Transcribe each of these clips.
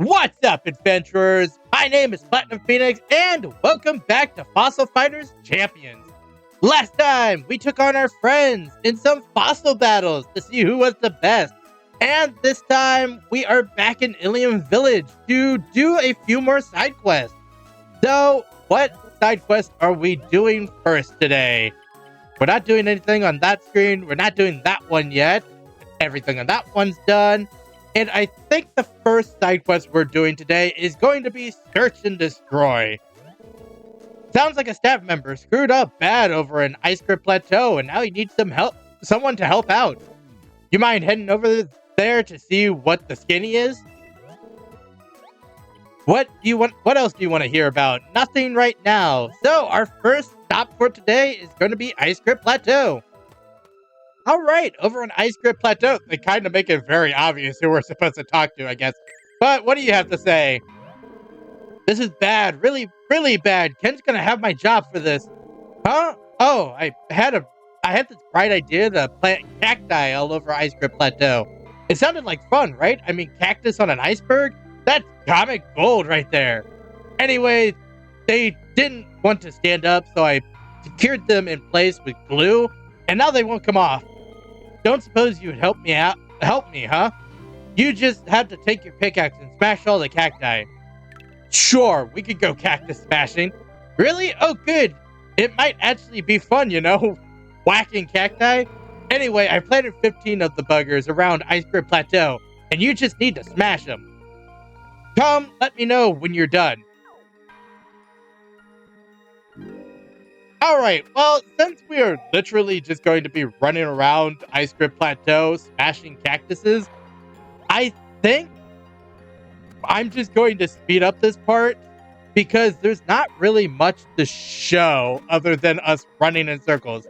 What's up, adventurers? My name is Platinum Phoenix, and welcome back to Fossil Fighters Champions. Last time, we took on our friends in some fossil battles to see who was the best. And this time, we are back in Ilium Village to do a few more side quests. So, what side quest are we doing first today? We're not doing anything on that screen. We're not doing that one yet. Everything on that one's done. And I think the first side quest we're doing today is going to be Search and Destroy. Sounds like a staff member screwed up bad over an Ice Grip Plateau, and now he needs someone to help out. You mind heading over there to see what the skinny is? What else do you want to hear about? Nothing right now. So our first stop for today is going to be Ice Grip Plateau. Alright, over on Ice Grip Plateau, they kind of make it very obvious who we're supposed to talk to, I guess. But what do you have to say? This is bad, really, really bad. Ken's gonna have my job for this. Huh? Oh, I had this bright idea to plant cacti all over Ice Grip Plateau. It sounded like fun, right? I mean, cactus on an iceberg? That's comic gold right there. Anyway, they didn't want to stand up, so I secured them in place with glue, and now they won't come off. Don't suppose you would help me, huh? You just have to take your pickaxe and smash all the cacti. Sure, we could go cactus smashing. Really? Oh, good. It might actually be fun, you know? Whacking cacti? Anyway, I planted 15 of the buggers around Ice Grip Plateau, and you just need to smash them. Come, let me know when you're done. Alright, well, since we are literally just going to be running around Ice Grip Plateau, smashing cactuses, I think I'm just going to speed up this part, because there's not really much to show other than us running in circles.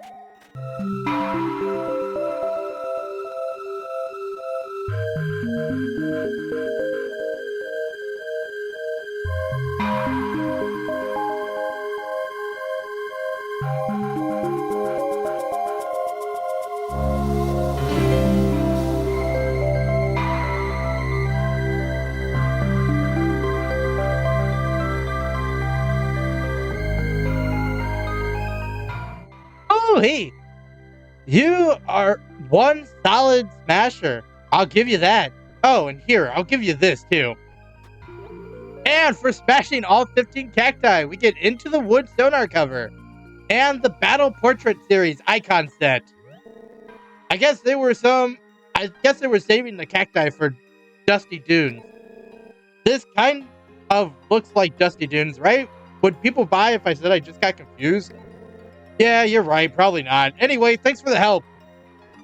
Oh, hey, you are one solid smasher. I'll give you that. Oh, and here, I'll give you this too. And for smashing all 15 cacti, we get Into the Woods sonar cover and the Battle Portrait Series icon set. I guess they were saving the cacti for Dusty Dunes. This kind of looks like Dusty Dunes, right? Would people buy if I said I just got confused? Yeah, you're right. Probably not. Anyway, thanks for the help.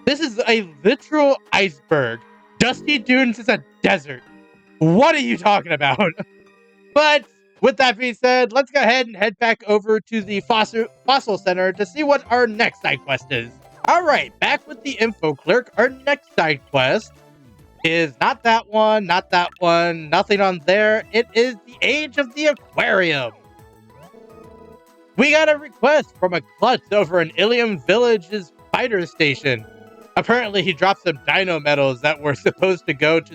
This is a literal iceberg. Dusty Dunes is a desert. What are you talking about? But with that being said, let's go ahead and head back over to the Fossil Center to see what our next side quest is. Alright, back with the info clerk. Our next side quest is not that one, nothing on there. It is the Age of the Aquarium. We got a request from a klutz over in Ilium Village's fighter station. Apparently, he dropped some dino medals that were supposed to go to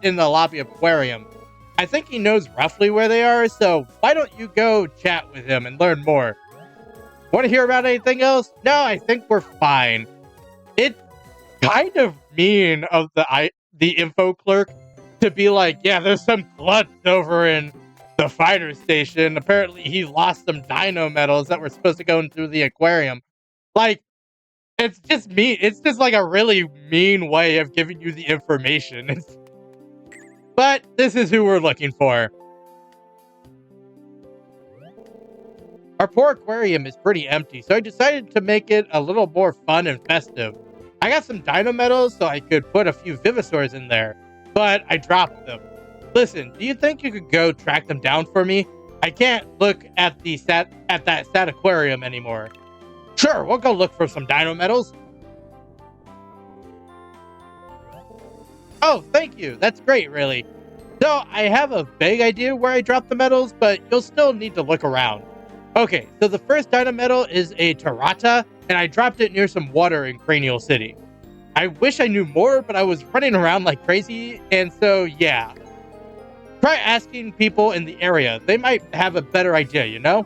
in the lobby of Aquarium. I think he knows roughly where they are, so why don't you go chat with him and learn more? Want to hear about anything else? No, I think we're fine. It's kind of mean of the info clerk to be like, yeah, there's some klutz over in the fighter station. Apparently he lost some dino medals that were supposed to go into the aquarium. Like, it's just mean. It's just like a really mean way of giving you the information. But this is who we're looking for. Our poor aquarium is pretty empty, so I decided to make it a little more fun and festive. I got some dino medals so I could put a few Vivisaurs in there, but I dropped them. Listen, do you think you could go track them down for me? I can't look at that stat aquarium anymore. Sure, we'll go look for some dino medals. Oh, thank you. That's great, really. So, I have a vague idea where I dropped the medals, but you'll still need to look around. Okay, so the first dino medal is a Tarata, and I dropped it near some water in Cranial City. I wish I knew more, but I was running around like crazy, and so, yeah. Try asking people in the area. They might have a better idea, you know?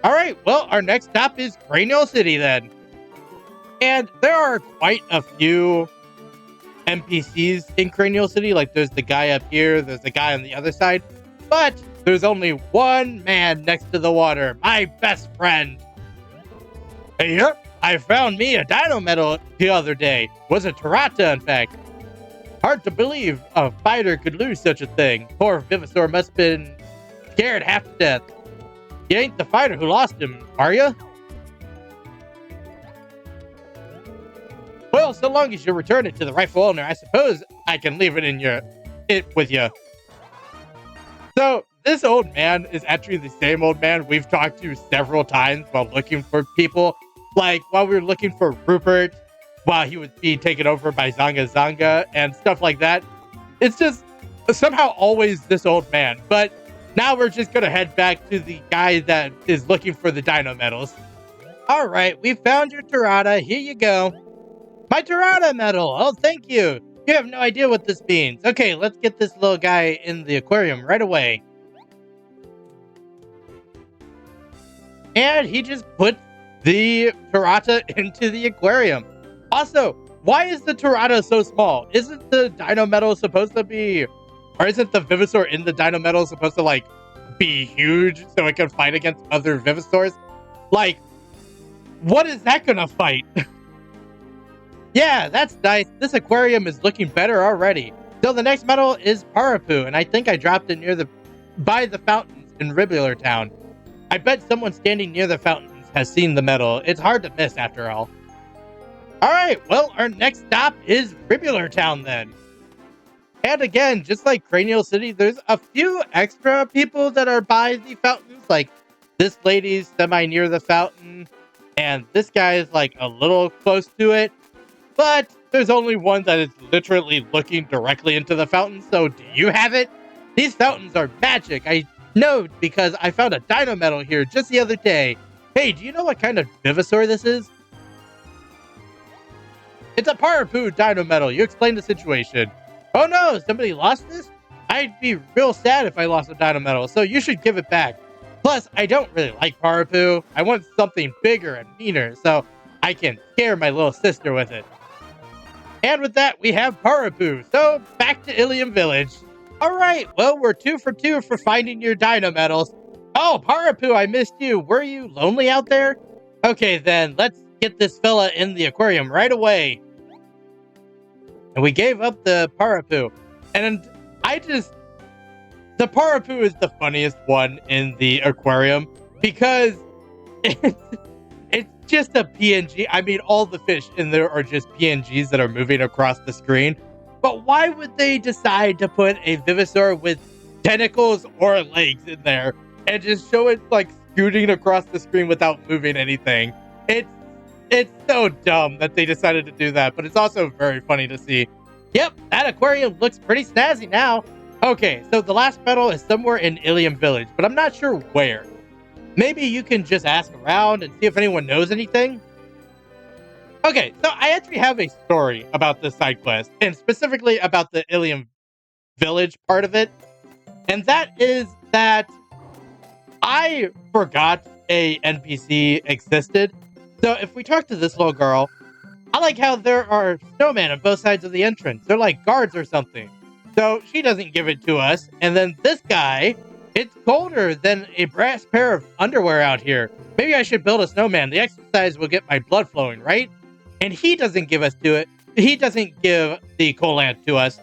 Alright, well, our next stop is Cranial City then. And there are quite a few NPCs in Cranial City. Like, there's the guy up here, there's the guy on the other side. But there's only one man next to the water, my best friend. Hey, yep, I found me a dino medal the other day. Was a Tarata, in fact. Hard to believe a fighter could lose such a thing. Poor Vivasaur must have been scared half to death. You ain't the fighter who lost him, are you? Well, so long as you return it to the rightful owner, I suppose I can leave it with you. So, this old man is actually the same old man we've talked to several times while looking for people. Like, while we were looking for Rupert, while he would be taken over by Zanga Zanga and stuff like that. It's just somehow always this old man. But now we're just going to head back to the guy that is looking for the dino medals. All right, we found your Tarata. Here you go. My Tarata medal. Oh, thank you. You have no idea what this means. Okay, let's get this little guy in the aquarium right away. And he just put the Tarata into the aquarium. Also, why is the Tarata so small? Isn't the dino medal supposed to be, or isn't the Vivasaur in the dino medal supposed to, like, be huge so it can fight against other Vivasaurs? Like, what is that gonna fight? Yeah, that's nice. This aquarium is looking better already. So the next medal is Parapu, and I think I dropped it by the fountains in Ribular Town. I bet someone standing near the fountains has seen the medal. It's hard to miss after all. Alright, well, our next stop is Ribular Town then. And again, just like Cranial City, there's a few extra people that are by the fountains. Like, this lady's semi-near the fountain, and this guy is, like, a little close to it. But there's only one that is literally looking directly into the fountain, so do you have it? These fountains are magic. I know because I found a dino medal here just the other day. Hey, do you know what kind of Vivasaur this is? It's a Parapu dino medal. You explain the situation. Oh no, somebody lost this? I'd be real sad if I lost a dino medal, so you should give it back. Plus, I don't really like Parapu. I want something bigger and meaner, so I can scare my little sister with it. And with that, we have Parapu. So, back to Ilium Village. Alright, well, we're 2 for 2 for finding your dino medals. Oh, Parapu, I missed you. Were you lonely out there? Okay, then, let's get this fella in the aquarium right away. And we gave up the Parapu. And the Parapu is the funniest one in the aquarium because it's just a PNG. I mean, all the fish in there are just PNGs that are moving across the screen. But why would they decide to put a Vivasaur with tentacles or legs in there and just show it like scooting across the screen without moving anything? It's so dumb that they decided to do that, but it's also very funny to see. Yep, that aquarium looks pretty snazzy now. Okay, so the last medal is somewhere in Ilium Village, but I'm not sure where. Maybe you can just ask around and see if anyone knows anything? Okay, so I actually have a story about this side quest, and specifically about the Ilium Village part of it. And that is that I forgot a NPC existed. So if we talk to this little girl, I like how there are snowmen on both sides of the entrance. They're like guards or something. So she doesn't give it to us. And then this guy, it's colder than a brass pair of underwear out here. Maybe I should build a snowman. The exercise will get my blood flowing, right? And he doesn't give us to it. He doesn't give the Colant to us.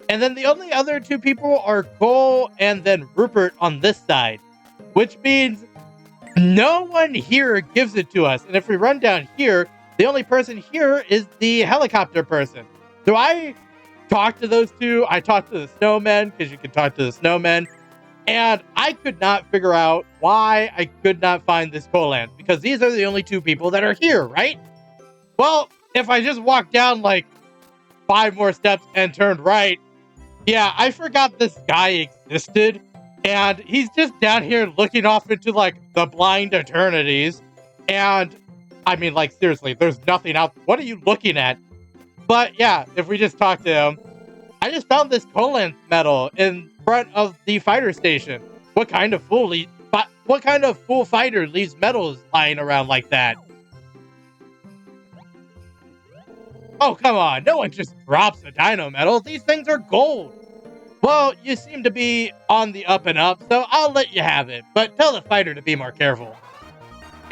And then the only other 2 people are Cole and then Rupert on this side. Which means no one here gives it to us. And if we run down here, the only person here is the helicopter person. So I talked to those 2. I talked to the snowmen, because you can talk to the snowmen. And I could not figure out why I could not find this Colant. Because these are the only 2 people that are here, right? Well, if I just walked down like 5 more steps and turned right, yeah, I forgot this guy existed. And he's just down here looking off into like the blind eternities. And I mean, like, seriously, there's nothing out. What are you looking at? But yeah, if we just talk to him, I just found this Colanth medal in front of the fighter station. What kind of fool fighter leaves medals lying around like that? Oh, come on. No one just drops a dino medal. These things are gold. Well, you seem to be on the up and up, so I'll let you have it. But tell the fighter to be more careful.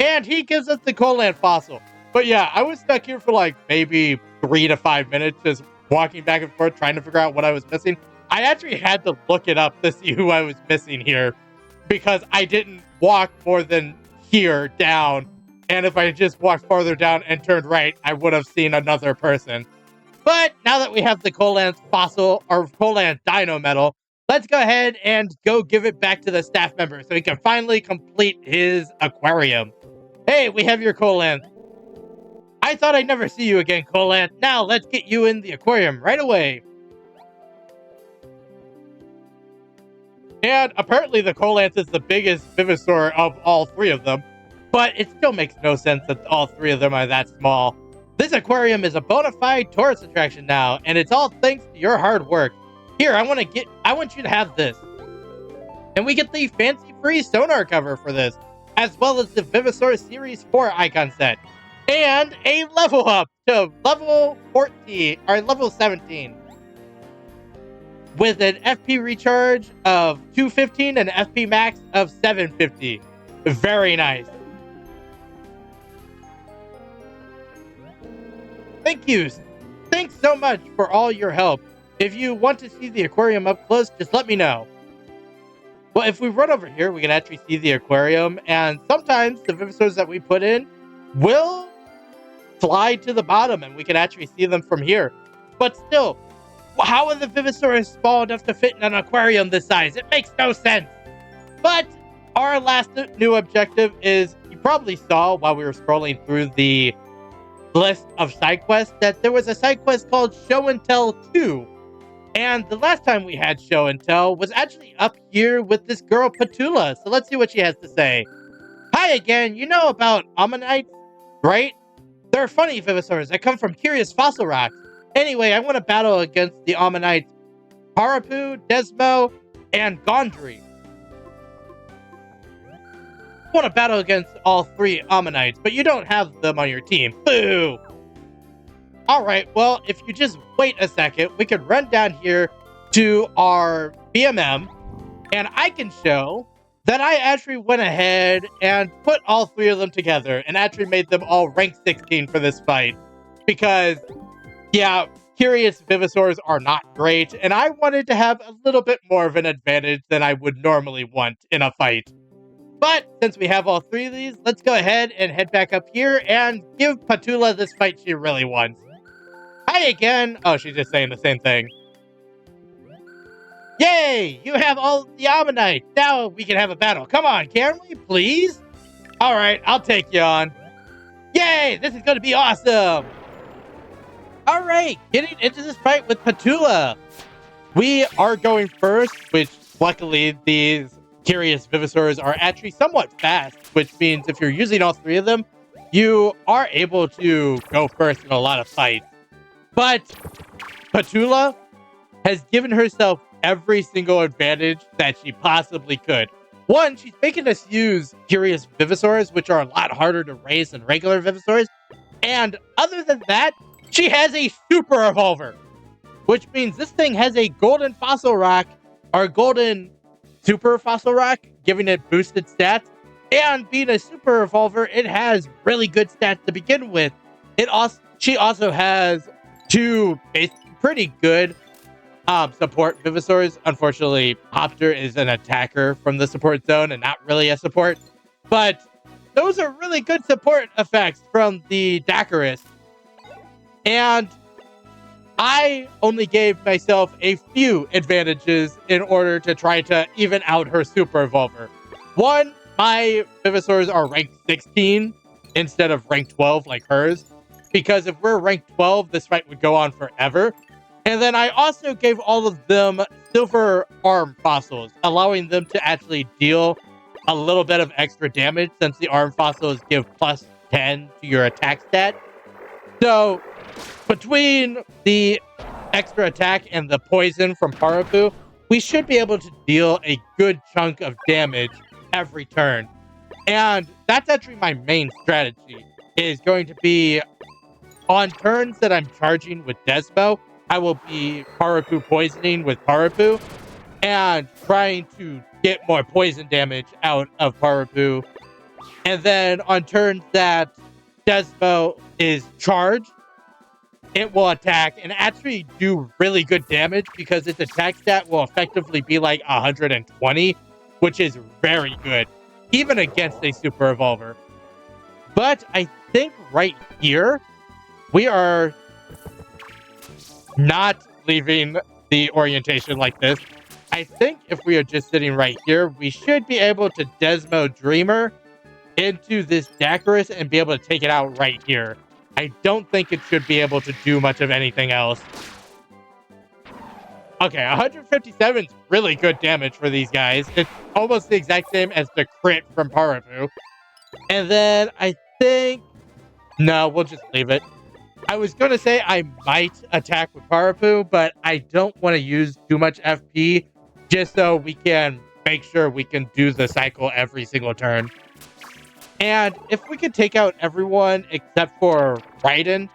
And he gives us the Colanth fossil. But yeah, I was stuck here for like maybe 3 to 5 minutes just walking back and forth trying to figure out what I was missing. I actually had to look it up to see who I was missing here because I didn't walk more than here down. And if I just walked farther down and turned right, I would have seen another person. But now that we have the Colanth fossil or Colanth dino medal, let's go ahead and go give it back to the staff member so he can finally complete his aquarium. Hey, we have your Colanth. I thought I'd never see you again, Colanth. Now let's get you in the aquarium right away. And apparently the Colanth is the biggest Vivasaur of all three of them. But it still makes no sense that all three of them are that small. This aquarium is a bona fide tourist attraction now, and it's all thanks to your hard work. Here, I want you to have this. And we get the fancy free sonar cover for this, as well as the Vivasaur Series 4 icon set. And a level up to level 14, or level 17. With an FP recharge of 215 and an FP max of 750. Very nice. Thank you. Thanks so much for all your help. If you want to see the aquarium up close, just let me know. Well, if we run over here, we can actually see the aquarium, and sometimes the Vivasaurs that we put in will slide to the bottom, and we can actually see them from here. But still, how are the Vivasaurs small enough to fit in an aquarium this size? It makes no sense. But our last new objective is, you probably saw while we were scrolling through the list of side quests that there was a side quest called Show and Tell 2. And the last time we had Show and Tell was actually up here with this girl Petula. So let's see what she has to say. Hi again, you know about Ammonites, right? They're funny Vivasaurs that come from curious fossil rocks. Anyway, I want to battle against the Ammonites Harapu, Desmo, and Gondry. I want to battle against all three Ammonites, but you don't have them on your team. Boo! Alright, well, if you just wait a second, we can run down here to our BMM, and I can show that I actually went ahead and put all three of them together, and actually made them all rank 16 for this fight. Because, yeah, curious Vivasaurs are not great, and I wanted to have a little bit more of an advantage than I would normally want in a fight. But since we have all three of these, let's go ahead and head back up here and give Petula this fight she really wants. Hi again! Oh, she's just saying the same thing. Yay! You have all the Ammonites! Now we can have a battle. Come on, can we, please? Alright, I'll take you on. Yay! This is going to be awesome! Alright, getting into this fight with Petula. We are going first, which luckily these curious Vivasaurs are actually somewhat fast, which means if you're using all three of them, you are able to go first in a lot of fights. But Petula has given herself every single advantage that she possibly could. One, she's making us use curious Vivasaurs, which are a lot harder to raise than regular Vivasaurs. And other than that, she has a super evolver, which means this thing has a golden fossil rock, or golden super fossil rock, giving it boosted stats. And being a super evolver, it has really good stats to begin with. She also has two pretty good support Vivasaurs. Unfortunately, Hopter is an attacker from the support zone and not really a support. But those are really good support effects from the Dakarus. And I only gave myself a few advantages in order to try to even out her super evolver. One, my Vivasaurs are ranked 16 instead of ranked 12 like hers. Because if we're ranked 12, this fight would go on forever. And then I also gave all of them silver arm fossils, allowing them to actually deal a little bit of extra damage since the arm fossils give plus 10 to your attack stat. So between the extra attack and the poison from Parapu, we should be able to deal a good chunk of damage every turn. And that's actually my main strategy, is going to be on turns that I'm charging with Desmo, I will be Parapu poisoning with Parapu and trying to get more poison damage out of Parapu. And then on turns that Desmo is charged, it will attack and actually do really good damage because its attack stat will effectively be like 120, which is very good, even against a Super Evolver. But I think right here, we are not leaving the orientation like this. I think if we are just sitting right here, we should be able to Desmo Dreamer into this Dacrus and be able to take it out right here. I don't think it should be able to do much of anything else. Okay, 157 is really good damage for these guys. It's almost the exact same as the crit from Parapu. And then I think... No, we'll just leave it. I was going to say I might attack with Parapu, but I don't want to use too much FP just so we can make sure we can do the cycle every single turn. And if we could take out everyone except for Raiden,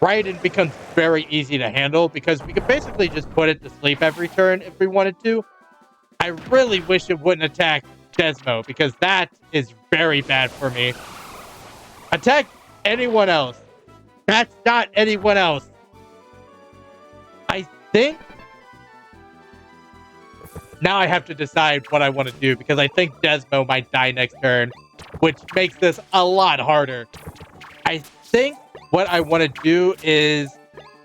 Raiden becomes very easy to handle because we could basically just put it to sleep every turn if we wanted to. I really wish it wouldn't attack Desmo because that is very bad for me. Attack anyone else. That's not anyone else. I think... Now I have to decide what I want to do because I think Desmo might die next turn, which makes this a lot harder. I think what I want to do is...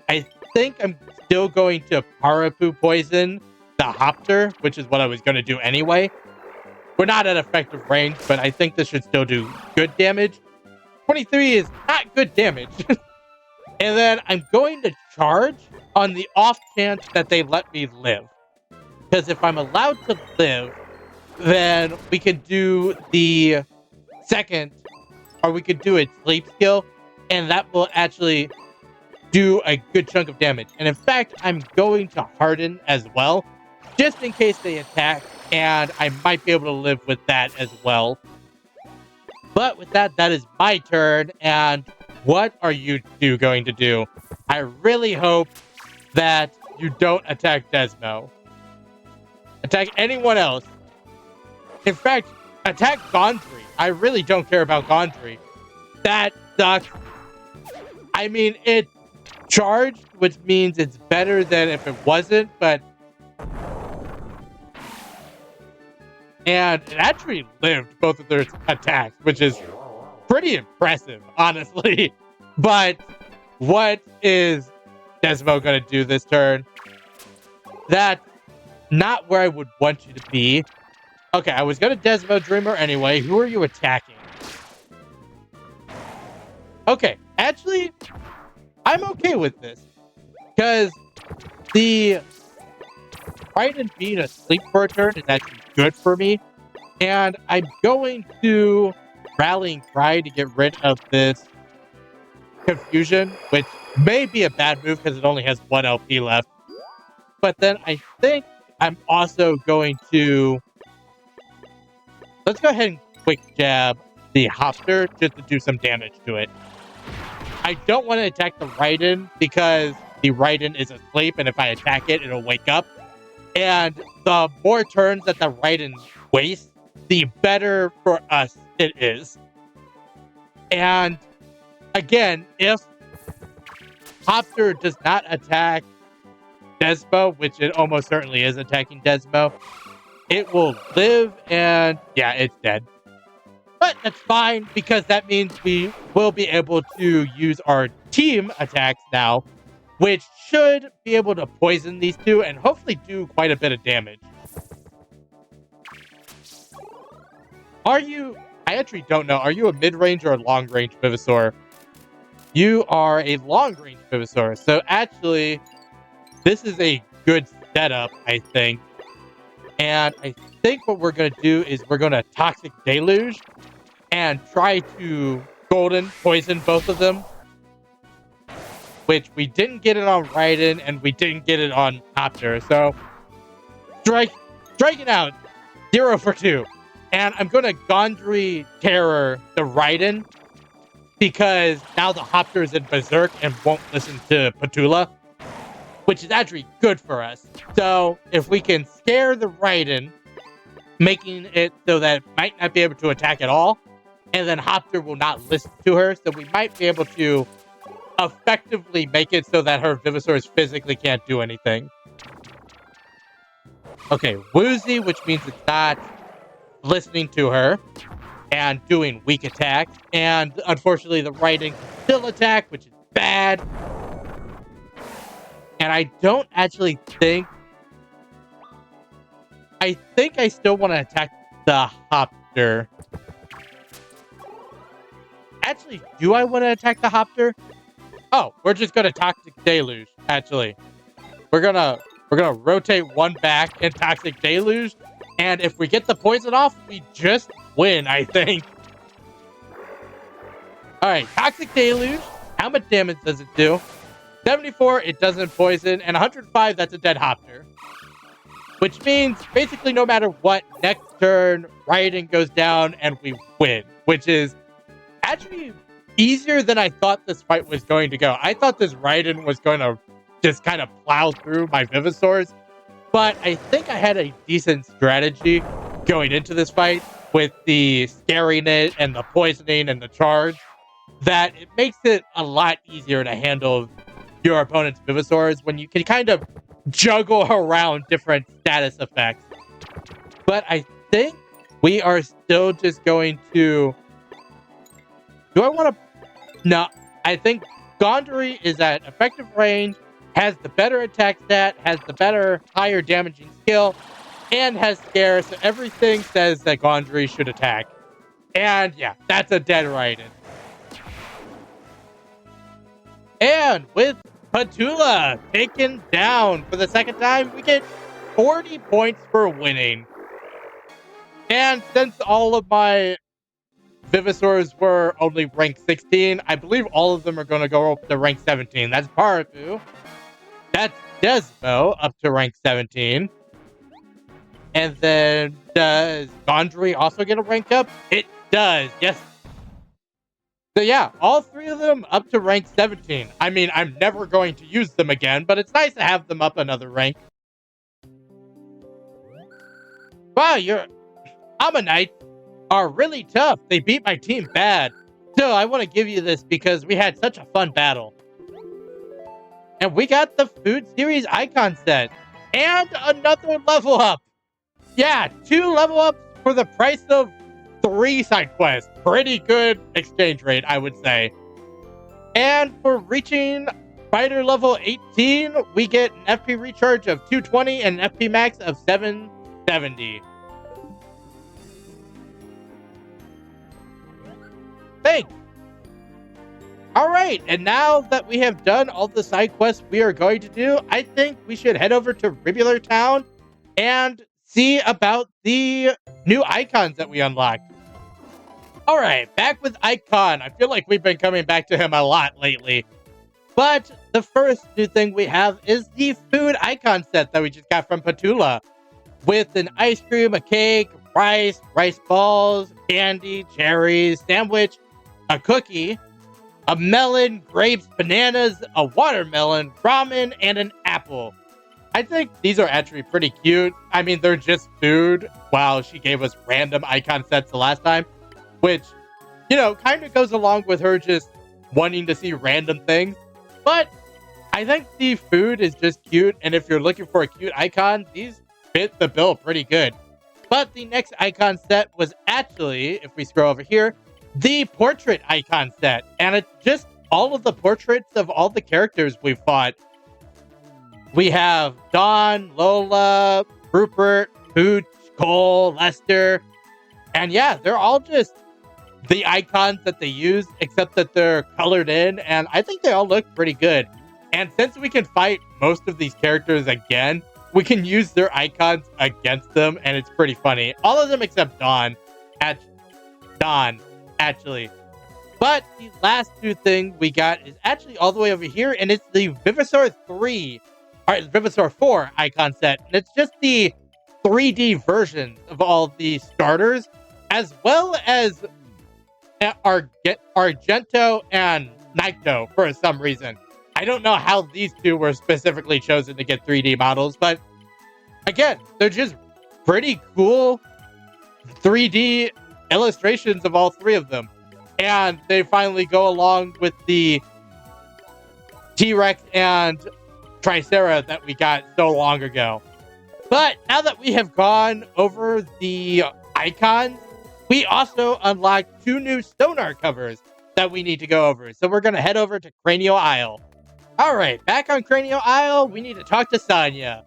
I think I'm still going to Parapu poison the Hopter, which is what I was going to do anyway. We're not at effective range, but I think this should still do good damage. 23 is not good damage. And then I'm going to charge on the off chance that they let me live. Because if I'm allowed to live, then we can do the second, or we could do a sleep skill, and that will actually do a good chunk of damage. And in fact, I'm going to harden as well, just in case they attack, and I might be able to live with that as well. But with that, that is my turn, and what are you two going to do? I really hope that you don't attack Desmo. Attack anyone else. In fact, attack Gondry. I really don't care about Gondry. That sucks. I mean, it charged, which means it's better than if it wasn't, but... And it actually lived both of their attacks, which is pretty impressive, honestly. But what is Desmo going to do this turn? That's not where I would want you to be. Okay, I was going to Desmo Dreamer anyway. Who are you attacking? Okay, actually, I'm okay with this. Because the Raiden being asleep for a turn is actually good for me. And I'm going to Rallying Cry to get rid of this Confusion, which may be a bad move because it only has 1 LP left. But then I think I'm also going to... Let's go ahead and quick jab the Hopter just to do some damage to it. I don't want to attack the Raiden because the Raiden is asleep, and if I attack it, it'll wake up. And the more turns that the Raiden wastes, the better for us it is. And again, if Hopter does not attack Desmo, which it almost certainly is attacking Desmo, it will live and yeah, it's dead. But that's fine because that means we will be able to use our team attacks now, which should be able to poison these two and hopefully do quite a bit of damage. Are you... I actually don't know. Are you a mid-range or a long-range Venusaur? You are a long-range Venusaur. So actually, this is a good setup, I think. And I think what we're going to do is we're going to Toxic Deluge and try to Golden Poison both of them. which we didn't get it on Raiden, and we didn't get it on Copter. So, striking out 0 for 2. And I'm going to Gondry Terror the Raiden, because now the Hopter is in Berserk and won't listen to Petula, which is actually good for us. So, if we can scare the Raiden, making it so that it might not be able to attack at all, and then Hopter will not listen to her, so we might be able to effectively make it so that her Vivisaurs physically can't do anything. Okay, Woozy, which means it's not listening to her and doing weak attacks, and unfortunately the Raiden can still attack, which is bad. And I don't actually think... I think I still want to attack the Hopter. Actually, do I want to attack the Hopter? Oh, we're just gonna Toxic Deluge, actually. We're gonna rotate one back and Toxic Deluge, and if we get the poison off, we just win, I think. Alright, Toxic Deluge. How much damage does it do? 74, it doesn't poison, and 105, that's a dead Hopter. Which means, basically, no matter what, next turn, Raiden goes down, and we win. Which is actually easier than I thought this fight was going to go. I thought this Raiden was going to just kind of plow through my Vivisaurs. But I think I had a decent strategy going into this fight with the scaring it and the poisoning and the charge, that it makes it a lot easier to handle your opponent's Vivisaurs when you can kind of juggle around different status effects. But I think we are still just going to... Do I want to... No, I think Gondry is at effective range, has the better attack stat, has the better, higher damaging skill, and has scare, so everything says that Gondry should attack. And yeah, that's a dead Raiden. And with Petula taken down for the second time, we get 40 points for winning. And since all of my Vivisaurs were only rank 16, I believe all of them are going to go up to rank 17. That's Parafu. That's Desmo up to rank 17. And then does Gondry also get a rank up? It does, yes. So yeah, all three of them up to rank 17. I mean, I'm never going to use them again, but it's nice to have them up another rank. Wow, your Ammonites are really tough. They beat my team bad. So I want to give you this because we had such a fun battle. And we got the Food Series icon set. And another level up. Yeah, 2 level ups for the price of 3 side quests. Pretty good exchange rate, I would say. And for reaching fighter level 18, we get an FP recharge of 220 and an FP max of 770. Thanks. Alright, and now that we have done all the side quests we are going to do, I think we should head over to Ribular Town and see about the new icons that we unlocked. Alright, back with Icon. I feel like we've been coming back to him a lot lately. But the first new thing we have is the food icon set that we just got from Petula. With an ice cream, a cake, rice balls, candy, cherries, sandwich, a cookie, a melon, grapes, bananas, a watermelon, ramen, and an apple. I think these are actually pretty cute. I mean, they're just food, while she gave us random icon sets the last time. Which, you know, kind of goes along with her just wanting to see random things. But I think the food is just cute, and if you're looking for a cute icon, these fit the bill pretty good. But the next icon set was actually, if we scroll over here, the portrait icon set. And it's just all of the portraits of all the characters we fought. We have Dawn, Lola, Rupert, Pooch, Cole, Lester. And yeah, they're all just the icons that they use, except that they're colored in. And I think they all look pretty good. And since we can fight most of these characters again, we can use their icons against them. And it's pretty funny. All of them except Dawn. Actually. But the last new thing we got is actually all the way over here, and it's the Vivisor 3, or Vivisor 4 icon set. And it's just the 3D versions of all the starters, as well as Argento and Naito for some reason. I don't know how these two were specifically chosen to get 3D models, but again, they're just pretty cool 3D illustrations of all three of them. And they finally go along with the T-Rex and Tricera that we got so long ago. But now that we have gone over the icons, we also unlocked 2 new sonar covers that we need to go over. So we're going to head over to Cranial Isle. Alright, back on Cranial Isle, we need to talk to Sonya.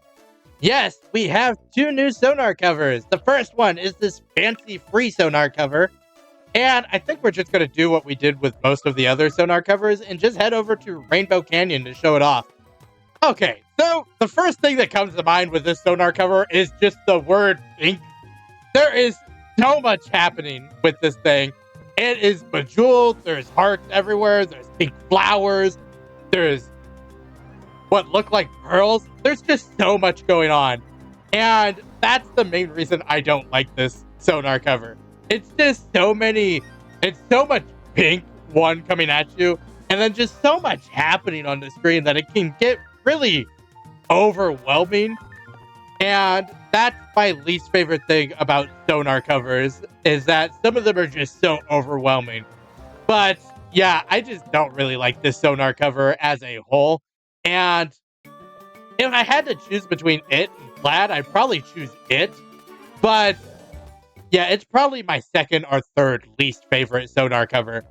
Yes, we have 2 new sonar covers. The first one is this fancy free sonar cover. And I think we're just going to do what we did with most of the other sonar covers and just head over to Rainbow Canyon to show it off. Okay, so the first thing that comes to mind with this sonar cover is just the word pink. There is so much happening with this thing. It is bejeweled, there's hearts everywhere, there's pink flowers, there's what look like pearls. There's just so much going on. And that's the main reason I don't like this sonar cover. It's just it's so much pink one coming at you, and then just so much happening on the screen that it can get really overwhelming. And that's my least favorite thing about sonar covers, is that some of them are just so overwhelming. But yeah, I just don't really like this sonar cover as a whole. And if I had to choose between it and Plaid, I'd probably choose it. But yeah, it's probably my second or third least favorite sonar cover.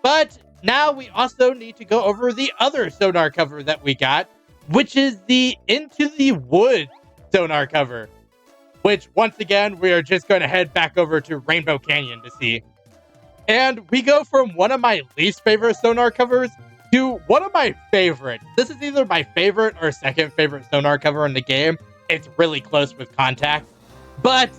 But now we also need to go over the other sonar cover that we got, which is the Into the Woods sonar cover. Which, once again, we are just going to head back over to Rainbow Canyon to see. And we go from one of my least favorite sonar covers to one of my favorite. This is either my favorite or second favorite sonar cover in the game. It's really close with Contact. But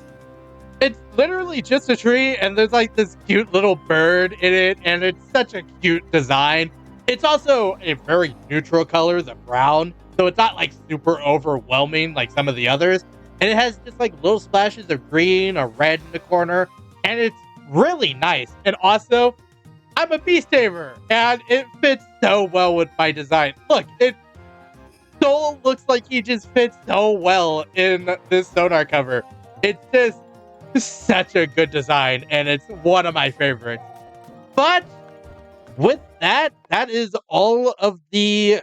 it's literally just a tree, and there's like this cute little bird in it, and it's such a cute design. It's also a very neutral color, the brown, so it's not like super overwhelming like some of the others. And it has just like little splashes of green or red in the corner, and it's really nice. And also, I'm a beast tamer, and it fits so well with my design. Look, Soul looks like he just fits so well in this sonar cover. It's just such a good design, and it's one of my favorites. But with that is all of the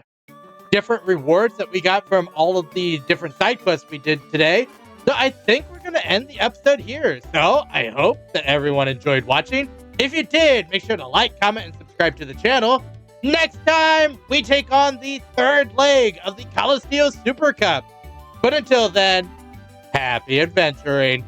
different rewards that we got from all of the different side quests we did today. So I think we're going to end the episode here. So I hope that everyone enjoyed watching. If you did, make sure to like, comment, and subscribe to the channel. Next time, we take on the third leg of the Calisteo Super Cup. But until then, happy adventuring.